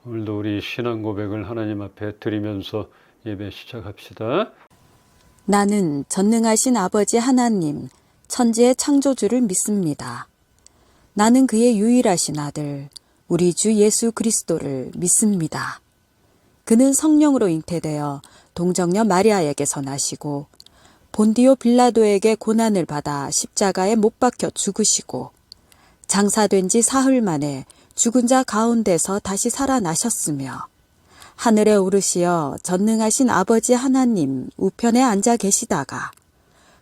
오늘도 우리 신앙 고백을 하나님 앞에 드리면서 예배 시작합시다. 나는 전능하신 아버지 하나님, 천지의 창조주를 믿습니다. 나는 그의 유일하신 아들, 우리 주 예수 그리스도를 믿습니다. 그는 성령으로 잉태되어 동정녀 마리아에게서 나시고 본디오 빌라도에게 고난을 받아 십자가에 못 박혀 죽으시고 장사된 지 사흘 만에 죽은 자 가운데서 다시 살아나셨으며 하늘에 오르시어 전능하신 아버지 하나님 우편에 앉아 계시다가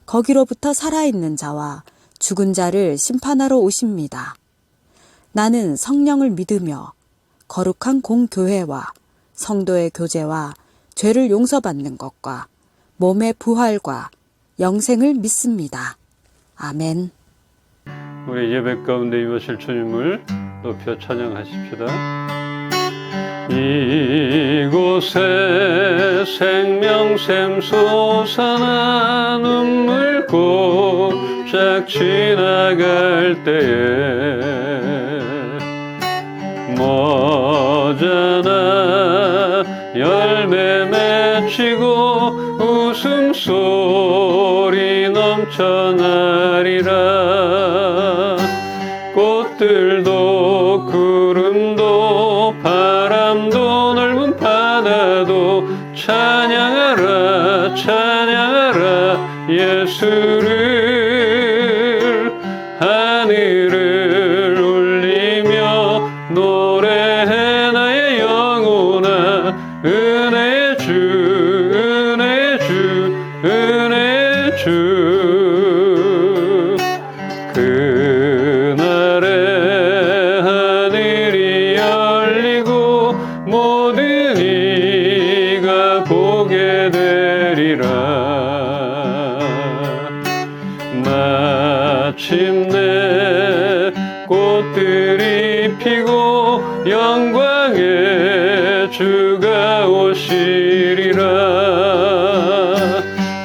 거기로부터 살아있는 자와 죽은 자를 심판하러 오십니다. 나는 성령을 믿으며 거룩한 공교회와 성도의 교제와 죄를 용서받는 것과 몸의 부활과 영생을 믿습니다. 아멘. 우리 예배 가운데 임하실 주님을 높여 찬양하십시다. 이곳에 생명샘 솟아나 눈물 고작 지나갈 때에 머잖아 열매 맺히고 웃음소리 넘쳐나리라. 꽃들도 구름도 바람도 넓은 바다도 찬양하라 찬양하라 예수를. 하늘을 울리며 노래해 나의 영혼아 은혜의 주 은혜의 주 은혜의 주. 그날에 하늘이 열리고 모든 이가 보게 되리라. 마침내 꽃들이 피고 영광의 주가 오시리라.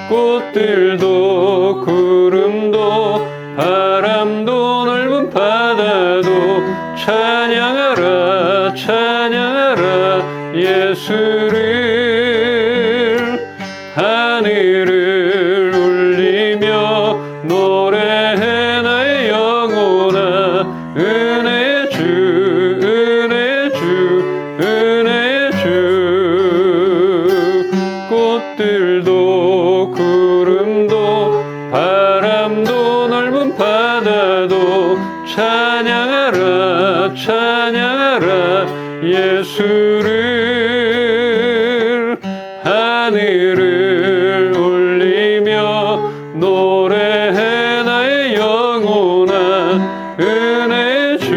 꽃들도 구름도 바람도 넓은 바다도 찬양하라 찬양하라 예수를. 하늘을 울리며 노래해 나의 영혼아 은혜의 주 은혜의 주 은혜의 주. 꽃들도 구름도 바람도 넓은 바다도 찬양하라 찬양하라 예수를. 하늘을 울리며 노래해 나의 영혼아 은혜의 주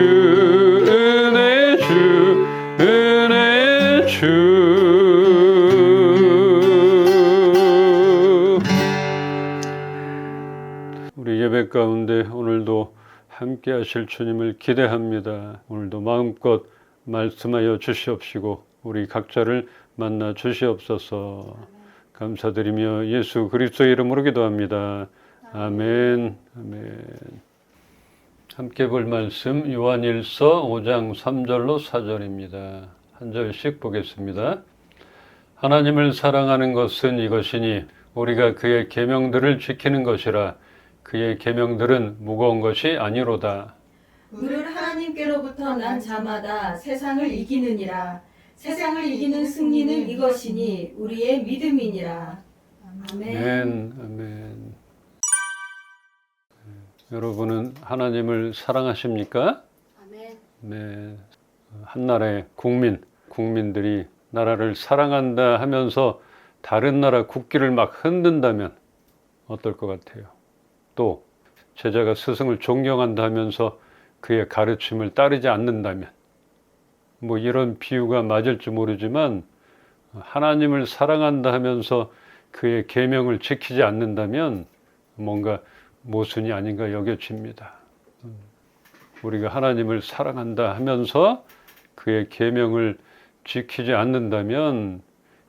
은혜의 주 은혜의 주. 우리 예배 가운데 오늘도 함께 하실 주님을 기대합니다. 오늘도 마음껏 말씀하여 주시옵시고 우리 각자를 만나 주시옵소서. 감사드리며 예수 그리스도의 이름으로 기도합니다. 아멘. 아멘. 함께 볼 말씀 요한일서 5장 3절로 4절입니다. 한 절씩 보겠습니다. 하나님을 사랑하는 것은 이것이니 우리가 그의 계명들을 지키는 것이라. 그의 계명들은 무거운 것이 아니로다. 물을 하나님께로부터 난 자마다 세상을 이기느니라. 세상을 이기는 승리는 이것이니 우리의 믿음이니라. 아멘. 아멘. 아멘. 여러분은 하나님을 사랑하십니까? 아멘. 네. 한나라의 국민들이 나라를 사랑한다 하면서 다른 나라 국기를 막 흔든다면 어떨 것 같아요? 또 제자가 스승을 존경한다 하면서 그의 가르침을 따르지 않는다면, 뭐 이런 비유가 맞을지 모르지만 하나님을 사랑한다 하면서 그의 계명을 지키지 않는다면 뭔가 모순이 아닌가 여겨집니다. 우리가 하나님을 사랑한다 하면서 그의 계명을 지키지 않는다면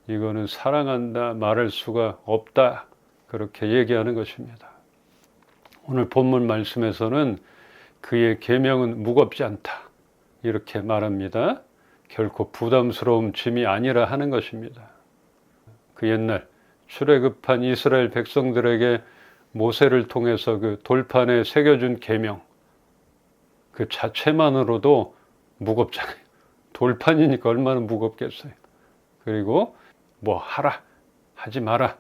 이거는 사랑한다 말할 수가 없다, 그렇게 얘기하는 것입니다. 오늘 본문 말씀에서는 그의 계명은 무겁지 않다 이렇게 말합니다. 결코 부담스러운 짐이 아니라 하는 것입니다. 그 옛날 출애굽한 이스라엘 백성들에게 모세를 통해서 그 돌판에 새겨준 계명, 그 자체만으로도 무겁잖아요. 돌판이니까 얼마나 무겁겠어요. 그리고 뭐 하라, 하지 마라,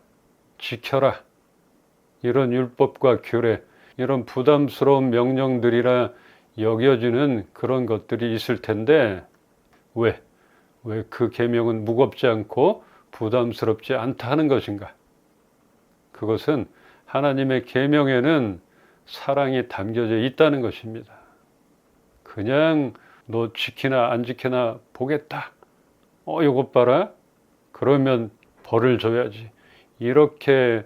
지켜라, 이런 율법과 규례, 이런 부담스러운 명령들이라 여겨지는 그런 것들이 있을 텐데 왜 그 계명은 무겁지 않고 부담스럽지 않다 하는 것인가? 그것은 하나님의 계명에는 사랑이 담겨져 있다는 것입니다. 그냥 너 지키나 안 지키나 보겠다. 이것 봐라. 그러면 벌을 줘야지. 이렇게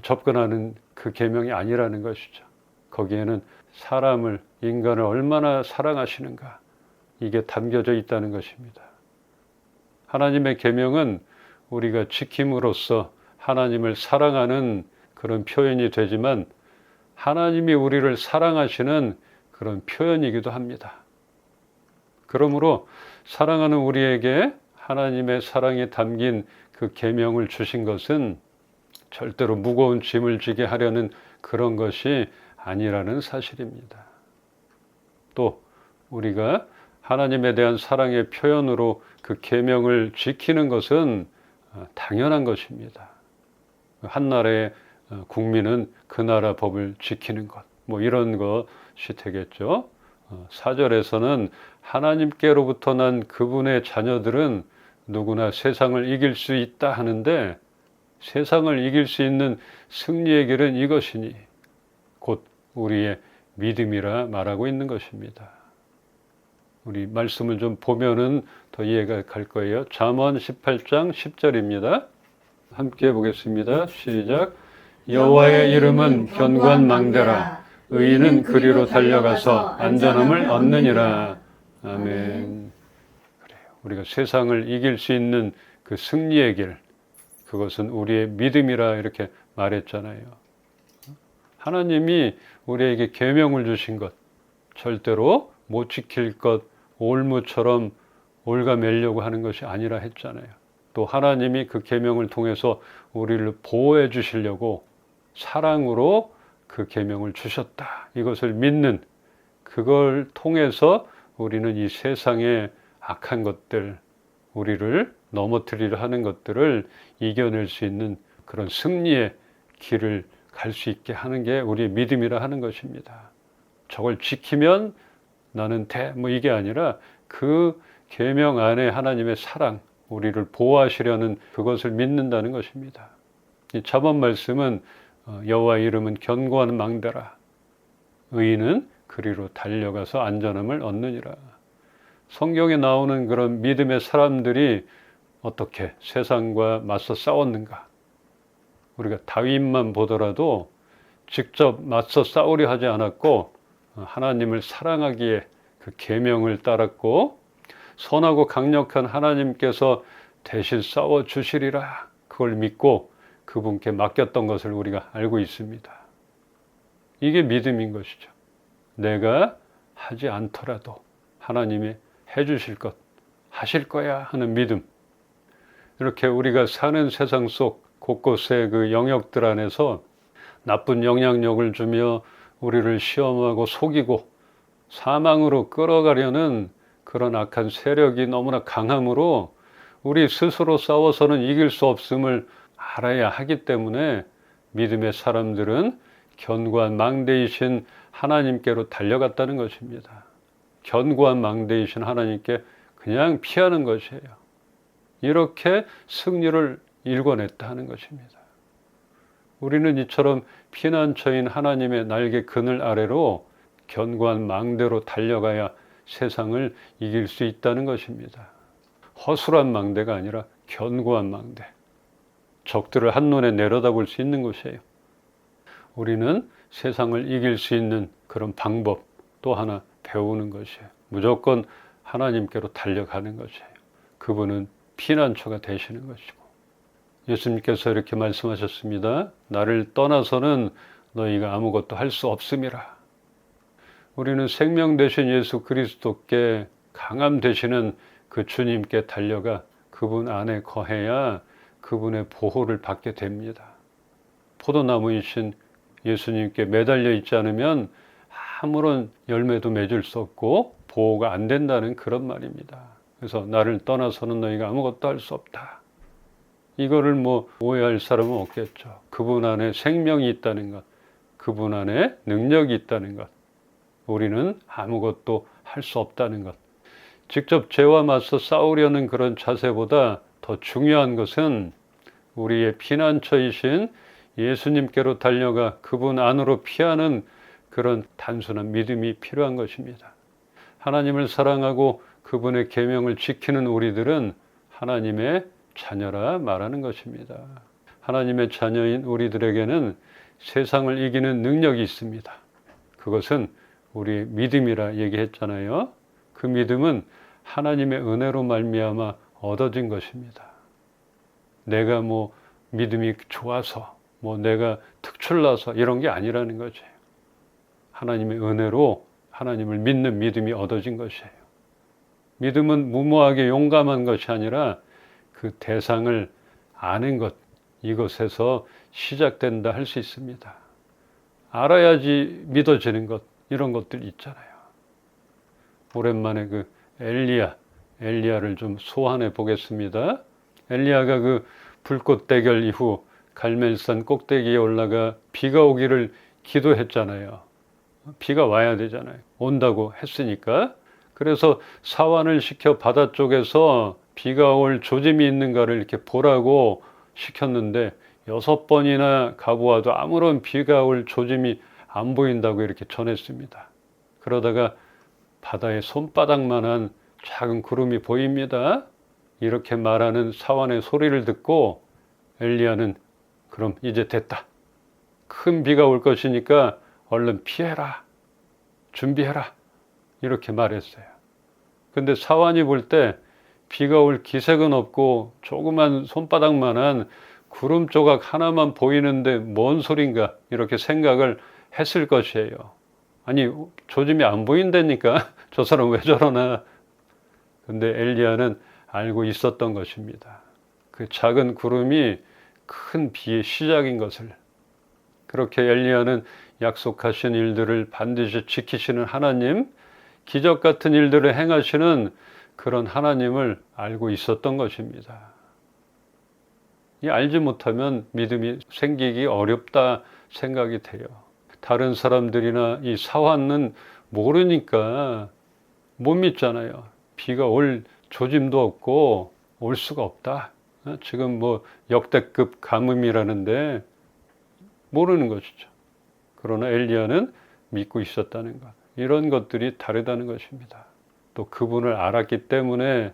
접근하는 그 계명이 아니라는 것이죠. 거기에는 사람을, 인간을 얼마나 사랑하시는가, 이게 담겨져 있다는 것입니다. 하나님의 계명은 우리가 지킴으로써 하나님을 사랑하는 그런 표현이 되지만 하나님이 우리를 사랑하시는 그런 표현이기도 합니다. 그러므로 사랑하는 우리에게 하나님의 사랑이 담긴 그 계명을 주신 것은 절대로 무거운 짐을 지게 하려는 그런 것이 아니라는 사실입니다. 또 우리가 하나님에 대한 사랑의 표현으로 그 계명을 지키는 것은 당연한 것입니다. 한 나라의 국민은 그 나라 법을 지키는 것, 뭐 이런 것이 되겠죠. 4절에서는 하나님께로부터 난 그분의 자녀들은 누구나 세상을 이길 수 있다 하는데, 세상을 이길 수 있는 승리의 길은 이것이니 곧 우리의 믿음이라 말하고 있는 것입니다. 우리 말씀을 좀 보면은 더 이해가 갈 거예요. 잠언 18장 10절입니다. 함께 보겠습니다. 시작. 여호와의 이름은 견고한 망대라. 의인은 그리로 달려가서 안전함을 얻느니라. 아멘. 그래요. 우리가 세상을 이길 수 있는 그 승리의 길, 그것은 우리의 믿음이라 이렇게 말했잖아요. 하나님이 우리에게 계명을 주신 것, 절대로 못 지킬 것, 올무처럼 올가매려고 하는 것이 아니라 했잖아요. 또 하나님이 그 계명을 통해서 우리를 보호해 주시려고 사랑으로 그 계명을 주셨다. 이것을 믿는, 그걸 통해서 우리는 이 세상의 악한 것들, 우리를 넘어뜨리려 하는 것들을 이겨낼 수 있는 그런 승리의 길을 갈 수 있게 하는 게 우리의 믿음이라 하는 것입니다. 저걸 지키면 나는 돼, 뭐 이게 아니라 그 계명 안에 하나님의 사랑, 우리를 보호하시려는 그것을 믿는다는 것입니다. 이 잠언 말씀은 여호와의 이름은 견고한 망대라. 의인은 그리로 달려가서 안전함을 얻느니라. 성경에 나오는 그런 믿음의 사람들이 어떻게 세상과 맞서 싸웠는가? 우리가 다윗만 보더라도 직접 맞서 싸우려 하지 않았고 하나님을 사랑하기에 그 계명을 따랐고, 선하고 강력한 하나님께서 대신 싸워 주시리라, 그걸 믿고 그분께 맡겼던 것을 우리가 알고 있습니다. 이게 믿음인 것이죠. 내가 하지 않더라도 하나님이 해주실 것, 하실 거야 하는 믿음. 이렇게 우리가 사는 세상 속 곳곳의 그 영역들 안에서 나쁜 영향력을 주며 우리를 시험하고 속이고 사망으로 끌어가려는 그런 악한 세력이 너무나 강함으로 우리 스스로 싸워서는 이길 수 없음을 알아야 하기 때문에 믿음의 사람들은 견고한 망대이신 하나님께로 달려갔다는 것입니다. 견고한 망대이신 하나님께 그냥 피하는 것이에요. 이렇게 승리를 일궈냈다 하는 것입니다. 우리는 이처럼 피난처인 하나님의 날개 그늘 아래로 견고한 망대로 달려가야 세상을 이길 수 있다는 것입니다. 허술한 망대가 아니라 견고한 망대. 적들을 한눈에 내려다볼 수 있는 곳이에요. 우리는 세상을 이길 수 있는 그런 방법 또 하나 배우는 것이에요. 무조건 하나님께로 달려가는 것이에요. 그분은 피난처가 되시는 것이고, 예수님께서 이렇게 말씀하셨습니다. 나를 떠나서는 너희가 아무것도 할 수 없음이라. 우리는 생명 되신 예수 그리스도께 강함 되시는 그 주님께 달려가 그분 안에 거해야 그분의 보호를 받게 됩니다. 포도나무이신 예수님께 매달려 있지 않으면 아무런 열매도 맺을 수 없고 보호가 안 된다는 그런 말입니다. 그래서 나를 떠나서는 너희가 아무것도 할 수 없다. 이거를 뭐 오해할 사람은 없겠죠. 그분 안에 생명이 있다는 것, 그분 안에 능력이 있다는 것, 우리는 아무것도 할 수 없다는 것. 직접 죄와 맞서 싸우려는 그런 자세보다 더 중요한 것은 우리의 피난처이신 예수님께로 달려가 그분 안으로 피하는 그런 단순한 믿음이 필요한 것입니다. 하나님을 사랑하고 그분의 계명을 지키는 우리들은 하나님의 자녀라 말하는 것입니다. 하나님의 자녀인 우리들에게는 세상을 이기는 능력이 있습니다. 그것은 우리의 믿음이라 얘기했잖아요. 그 믿음은 하나님의 은혜로 말미암아 얻어진 것입니다. 내가 뭐 믿음이 좋아서 내가 특출나서 이런 게 아니라는 거죠. 하나님의 은혜로 하나님을 믿는 믿음이 얻어진 것이에요. 믿음은 무모하게 용감한 것이 아니라 그 대상을 아는 것, 이것에서 시작된다 할 수 있습니다. 알아야지 믿어지는 것, 이런 것들 있잖아요. 오랜만에 그 엘리야를 좀 소환해 보겠습니다. 엘리야가 그 불꽃 대결 이후 갈멜산 꼭대기에 올라가 비가 오기를 기도했잖아요. 비가 와야 되잖아요. 온다고 했으니까. 그래서 사환을 시켜 바다 쪽에서 비가 올 조짐이 있는가를 이렇게 보라고 시켰는데 6번이나 가보아도 아무런 비가 올 조짐이 안 보인다고 이렇게 전했습니다. 그러다가 바다에 손바닥만한 작은 구름이 보입니다. 이렇게 말하는 사환의 소리를 듣고 엘리야는 그럼 이제 됐다. 큰 비가 올 것이니까 얼른 피해라. 준비해라. 이렇게 말했어요. 근데 사환이 볼 때 비가 올 기색은 없고 조그만 손바닥만한 구름 조각 하나만 보이는데 뭔 소린가 이렇게 생각을 했을 것이에요. 아니 조짐이 안 보인다니까 저 사람 왜 저러나. 근데 엘리야는 알고 있었던 것입니다. 그 작은 구름이 큰 비의 시작인 것을. 그렇게 엘리야는 약속하신 일들을 반드시 지키시는 하나님, 기적 같은 일들을 행하시는 그런 하나님을 알고 있었던 것입니다. 이 알지 못하면 믿음이 생기기 어렵다 생각이 돼요. 다른 사람들이나 이 사환은 모르니까 못 믿잖아요. 비가 올 조짐도 없고 올 수가 없다. 지금 뭐 역대급 가뭄이라는데 모르는 것이죠. 그러나 엘리야는 믿고 있었다는 것. 이런 것들이 다르다는 것입니다. 또 그분을 알았기 때문에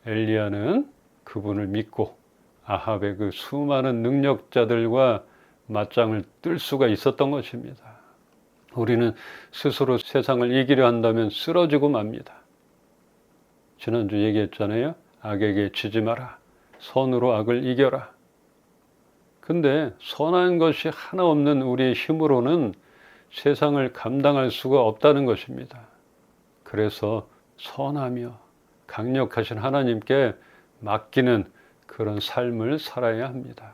엘리야는 그분을 믿고 아합의 그 수많은 능력자들과 맞짱을 뜰 수가 있었던 것입니다. 우리는 스스로 세상을 이기려 한다면 쓰러지고 맙니다. 지난주 얘기했잖아요. 악에게 지지 마라. 선으로 악을 이겨라. 근데 선한 것이 하나 없는 우리의 힘으로는 세상을 감당할 수가 없다는 것입니다. 그래서 선하며 강력하신 하나님께 맡기는 그런 삶을 살아야 합니다.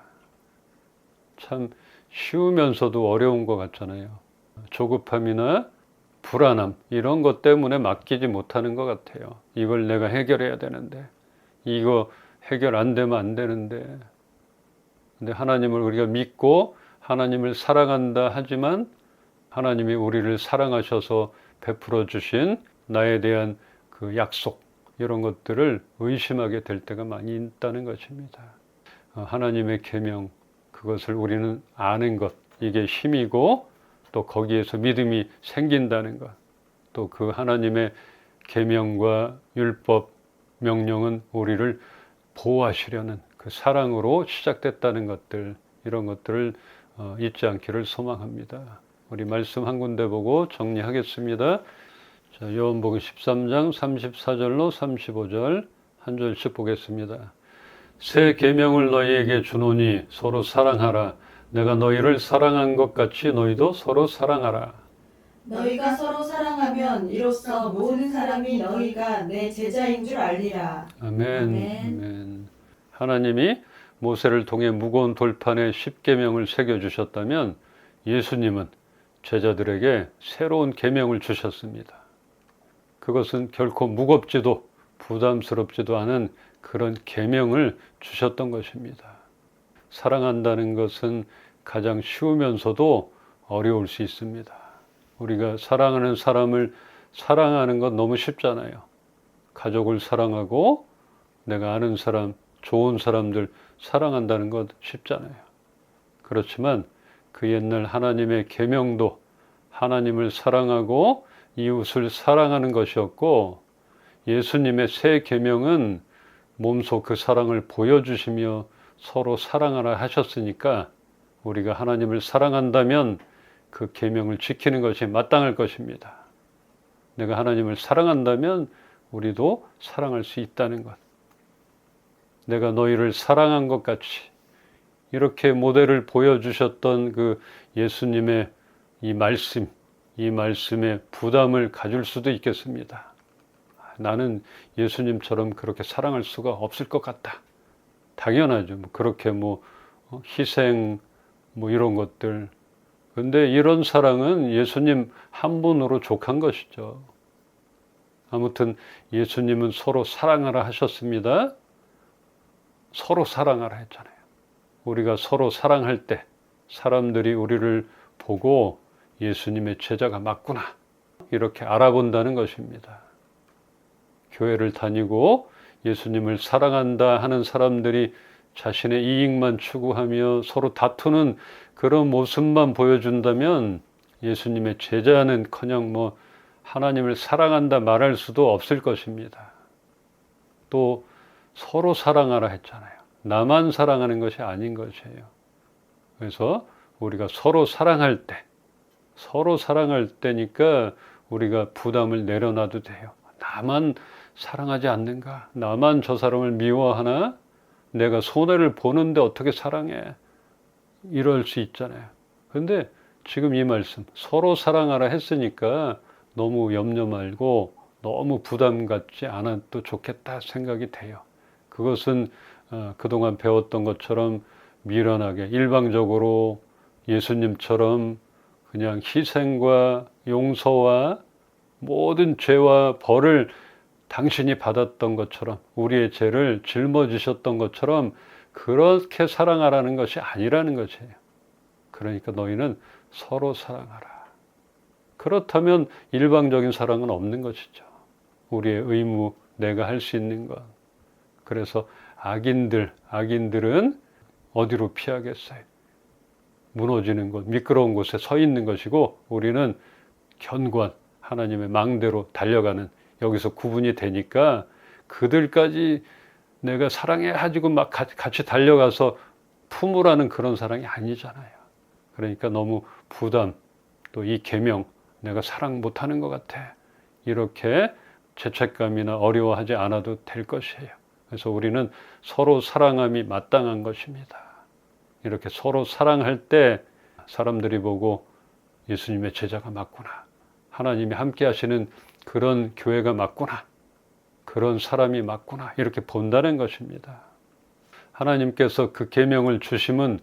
참 쉬우면서도 어려운 것 같잖아요. 조급함이나 불안함 이런 것 때문에 맡기지 못하는 것 같아요. 이걸 내가 해결해야 되는데 이거 해결 안 되면 안 되는데. 근데 하나님을 우리가 믿고 하나님을 사랑한다 하지만 하나님이 우리를 사랑하셔서 베풀어 주신 나에 대한 그 약속 이런 것들을 의심하게 될 때가 많이 있다는 것입니다. 하나님의 계명 그것을 우리는 아는 것 이게 힘이고 또 거기에서 믿음이 생긴다는 것 또 그 하나님의 계명과 율법 명령은 우리를 보호하시려는 그 사랑으로 시작됐다는 것들 이런 것들을 잊지 않기를 소망합니다. 우리 말씀 한 군데 보고 정리하겠습니다. 자, 요한복음 13장 34절로 35절 한 절씩 보겠습니다. 새 계명을 너희에게 주노니 서로 사랑하라. 내가 너희를 사랑한 것 같이 너희도 서로 사랑하라. 너희가 서로 사랑하면 이로써 모든 사람이 너희가 내 제자인 줄 알리라. 아멘. 아멘. 아멘. 하나님이 모세를 통해 무거운 돌판에 십계명을 새겨 주셨다면 예수님은 제자들에게 새로운 계명을 주셨습니다. 그것은 결코 무겁지도 부담스럽지도 않은 그런 계명을 주셨던 것입니다. 사랑한다는 것은 가장 쉬우면서도 어려울 수 있습니다. 우리가 사랑하는 사람을 사랑하는 건 너무 쉽잖아요. 가족을 사랑하고 내가 아는 사람, 좋은 사람들 사랑한다는 건 쉽잖아요. 그렇지만 그 옛날 하나님의 계명도 하나님을 사랑하고 이웃을 사랑하는 것이었고, 예수님의 새 계명은 몸소 그 사랑을 보여주시며 서로 사랑하라 하셨으니까 우리가 하나님을 사랑한다면 그 계명을 지키는 것이 마땅할 것입니다. 내가 하나님을 사랑한다면 우리도 사랑할 수 있다는 것. 내가 너희를 사랑한 것 같이 이렇게 모델을 보여주셨던 그 예수님의 이 말씀에 부담을 가질 수도 있겠습니다. 나는 예수님처럼 그렇게 사랑할 수가 없을 것 같다. 당연하죠. 그렇게 희생 이런 것들. 근데 이런 사랑은 예수님 한 분으로 족한 것이죠. 아무튼 예수님은 서로 사랑하라 하셨습니다. 서로 사랑하라 했잖아요. 우리가 서로 사랑할 때 사람들이 우리를 보고 예수님의 제자가 맞구나 이렇게 알아본다는 것입니다. 교회를 다니고 예수님을 사랑한다 하는 사람들이 자신의 이익만 추구하며 서로 다투는 그런 모습만 보여준다면 예수님의 제자는커녕 하나님을 사랑한다 말할 수도 없을 것입니다. 또 서로 사랑하라 했잖아요. 나만 사랑하는 것이 아닌 것이에요. 그래서 우리가 서로 사랑할 때니까 우리가 부담을 내려놔도 돼요. 나만 사랑하지 않는가? 나만 저 사람을 미워하나? 내가 손해를 보는데 어떻게 사랑해? 이럴 수 있잖아요. 근데 지금 이 말씀 서로 사랑하라 했으니까 너무 염려 말고 너무 부담 갖지 않아도 좋겠다 생각이 돼요. 그것은 그동안 배웠던 것처럼 미련하게 일방적으로 예수님처럼 그냥 희생과 용서와 모든 죄와 벌을 당신이 받았던 것처럼 우리의 죄를 짊어지셨던 것처럼 그렇게 사랑하라는 것이 아니라는 것이에요. 그러니까 너희는 서로 사랑하라. 그렇다면 일방적인 사랑은 없는 것이죠. 우리의 의무, 내가 할 수 있는 것. 그래서 악인들은 어디로 피하겠어요? 무너지는 곳, 미끄러운 곳에 서 있는 것이고 우리는 견고한 하나님의 망대로 달려가는, 여기서 구분이 되니까 그들까지 내가 사랑해 가지고 막 같이 달려가서 품으라는 그런 사랑이 아니잖아요. 그러니까 너무 부담, 또 이 계명 내가 사랑 못하는 것 같아 이렇게 죄책감이나 어려워하지 않아도 될 것이에요. 그래서 우리는 서로 사랑함이 마땅한 것입니다. 이렇게 서로 사랑할 때 사람들이 보고 예수님의 제자가 맞구나, 하나님이 함께 하시는 그런 교회가 맞구나, 그런 사람이 맞구나 이렇게 본다는 것입니다. 하나님께서 그 계명을 주심은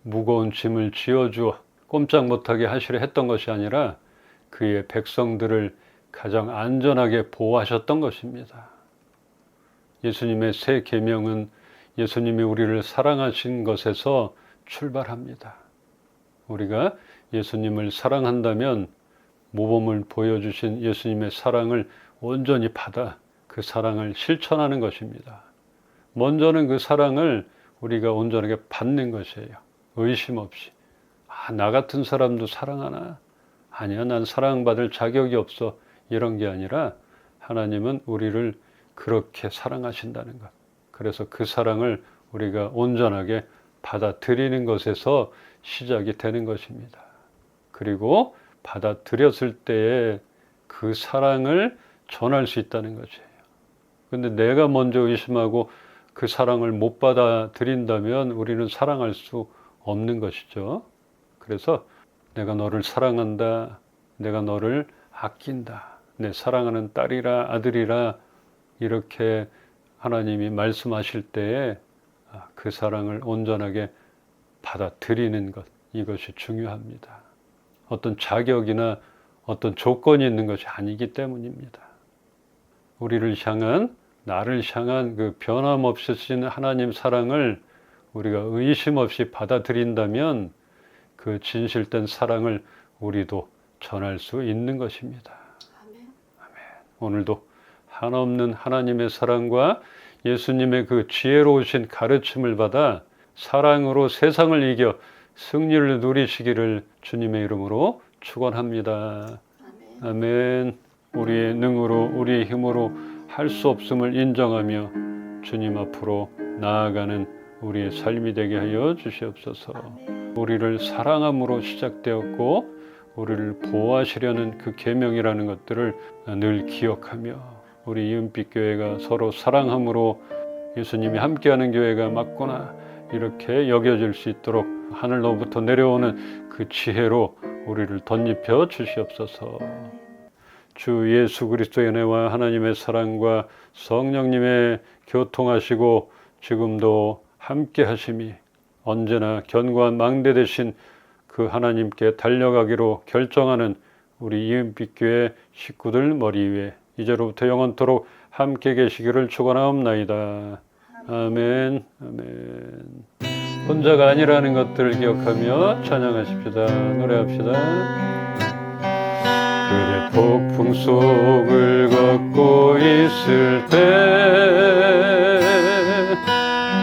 무거운 짐을 지어주어 꼼짝 못하게 하시려 했던 것이 아니라 그의 백성들을 가장 안전하게 보호하셨던 것입니다. 예수님의 새 계명은 예수님이 우리를 사랑하신 것에서 출발합니다. 우리가 예수님을 사랑한다면 모범을 보여주신 예수님의 사랑을 온전히 받아 그 사랑을 실천하는 것입니다. 먼저는 그 사랑을 우리가 온전하게 받는 것이에요. 의심 없이. 나 같은 사람도 사랑하나? 아니야, 난 사랑받을 자격이 없어. 이런 게 아니라 하나님은 우리를 그렇게 사랑하신다는 것. 그래서 그 사랑을 우리가 온전하게 받아들이는 것에서 시작이 되는 것입니다. 그리고 받아들였을 때에 그 사랑을 전할 수 있다는 것이에요. 근데 내가 먼저 의심하고 그 사랑을 못 받아들인다면 우리는 사랑할 수 없는 것이죠. 그래서 내가 너를 사랑한다, 내가 너를 아낀다. 내 사랑하는 딸이라 아들이라 이렇게 하나님이 말씀하실 때에 그 사랑을 온전하게 받아들이는 것, 이것이 중요합니다. 어떤 자격이나 어떤 조건이 있는 것이 아니기 때문입니다. 우리를 향한, 나를 향한 그 변함없으신 하나님 사랑을 우리가 의심 없이 받아들인다면 그 진실된 사랑을 우리도 전할 수 있는 것입니다. 아멘. 오늘도 한없는 하나님의 사랑과 예수님의 그 지혜로우신 가르침을 받아 사랑으로 세상을 이겨 승리를 누리시기를 주님의 이름으로 축원합니다. 아멘. 우리의 능으로, 우리의 힘으로 할 수 없음을 인정하며 주님 앞으로 나아가는 우리의 삶이 되게 하여 주시옵소서. 우리를 사랑함으로 시작되었고 우리를 보호하시려는 그 계명이라는 것들을 늘 기억하며 우리 이은빛 교회가 서로 사랑함으로 예수님이 함께하는 교회가 맞구나 이렇게 여겨질 수 있도록 하늘로부터 내려오는 그 지혜로 우리를 덧입혀 주시옵소서. 주 예수 그리스도의 은혜와 하나님의 사랑과 성령님의 교통하시고 지금도 함께 하심이 언제나 견고한 망대 되신 그 하나님께 달려가기로 결정하는 우리 이은빛 교회 식구들 머리 위에 이제로부터 영원토록 함께 계시기를 축원하옵나이다. 아멘. 아멘. 혼자가 아니라는 것들을 기억하며 찬양하십시다. 노래합시다. 그대 폭풍 속을 걷고 있을 때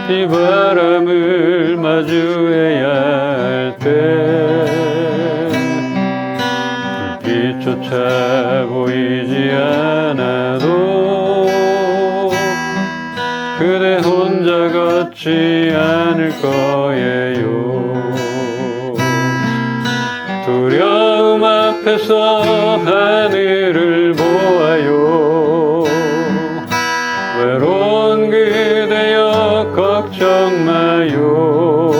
비바람을 마주해야 할 때 불빛조차 보이지 않아도 그대 혼자 걷지 않을 거예요. 두려움 앞에서 하늘을 보아요. 외로운 그대여 걱정 마요.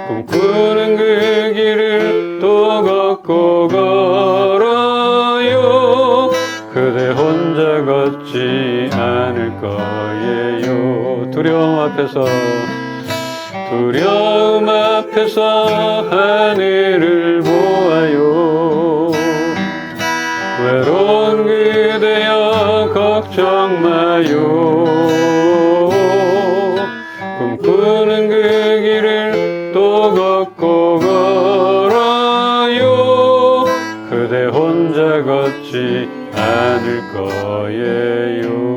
꿈꾸는 그 길을 또 걷고 걸어요. 그대 혼자 걷지 않을 거예요. 두려움 앞에서 하늘을 보아요. 외로운 그대여 걱정 마요. 꿈꾸는 그 길을 또 걷고 걸어요. 그대 혼자 걷지 않을 거예요.